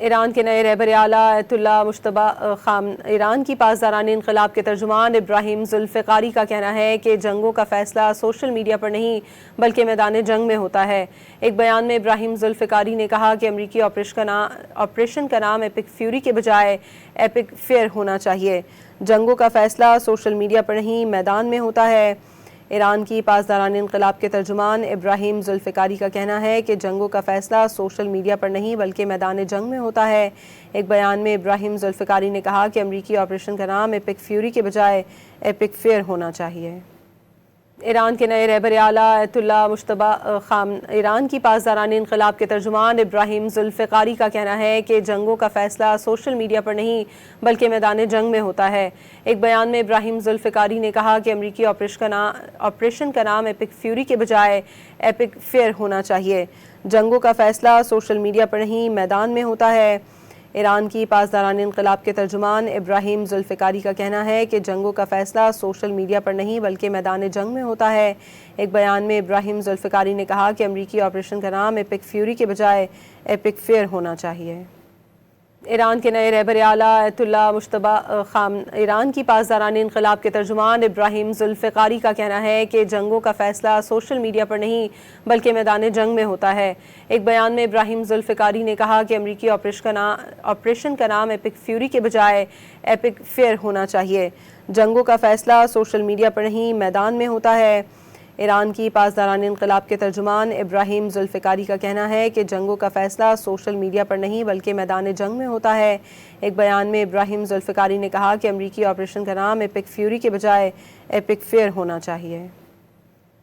ایران کے نئے رہبر اعلیٰ آیت اللہ مجتبی ایران کی پاسداران انقلاب کے ترجمان ابراہیم ذوالفقاری کا کہنا ہے کہ جنگوں کا فیصلہ سوشل میڈیا پر نہیں بلکہ میدان جنگ میں ہوتا ہے۔ ایک بیان میں ابراہیم ذوالفقاری نے کہا کہ امریکی آپریشن کا نام ایپک فیوری کے بجائے ایپک فیئر ہونا چاہیے۔ جنگوں کا فیصلہ سوشل میڈیا پر نہیں میدان میں ہوتا ہے۔ ایران کی پاسداران انقلاب کے ترجمان ابراہیم ذوالفقاری کا کہنا ہے کہ جنگوں کا فیصلہ سوشل میڈیا پر نہیں بلکہ میدان جنگ میں ہوتا ہے۔ ایک بیان میں ابراہیم ذوالفقاری نے کہا کہ امریکی آپریشن کا نام ایپک فیوری کے بجائے ایپک فیئر ہونا چاہیے۔ ایران کے نئے رہبر اعلیٰ آیت اللہ مجتبی ایران کی پاسداران انقلاب کے ترجمان ابراہیم ذوالفقاری کا کہنا ہے کہ جنگوں کا فیصلہ سوشل میڈیا پر نہیں بلکہ میدان جنگ میں ہوتا ہے۔ ایک بیان میں ابراہیم ذوالفقاری نے کہا کہ امریکی آپریشن کا نام ایپک فیوری کے بجائے ایپک فیئر ہونا چاہیے۔ جنگوں کا فیصلہ سوشل میڈیا پر نہیں میدان میں ہوتا ہے۔ ایران کی پاسداران انقلاب کے ترجمان ابراہیم ذوالفقاری کا کہنا ہے کہ جنگوں کا فیصلہ سوشل میڈیا پر نہیں بلکہ میدان جنگ میں ہوتا ہے۔ ایک بیان میں ابراہیم ذوالفقاری نے کہا کہ امریکی آپریشن کا نام ایپک فیوری کے بجائے ایپک فیئر ہونا چاہیے۔ ایران کے نئے رہبر اعلیٰ آیت اللہ مجتبی ایران کی پاسداران انقلاب کے ترجمان ابراہیم ذوالفقاری کا کہنا ہے کہ جنگوں کا فیصلہ سوشل میڈیا پر نہیں بلکہ میدان جنگ میں ہوتا ہے۔ ایک بیان میں ابراہیم ذوالفقاری نے کہا کہ امریکی آپریشن کا نام ایپک فیوری کے بجائے ایپک فیئر ہونا چاہیے۔ جنگوں کا فیصلہ سوشل میڈیا پر نہیں میدان میں ہوتا ہے۔ ایران کی پاسداران انقلاب کے ترجمان ابراہیم ذوالفقاری کا کہنا ہے کہ جنگوں کا فیصلہ سوشل میڈیا پر نہیں بلکہ میدان جنگ میں ہوتا ہے۔ ایک بیان میں ابراہیم ذوالفقاری نے کہا کہ امریکی آپریشن کا نام ایپک فیوری کے بجائے ایپک فیئر ہونا چاہیے۔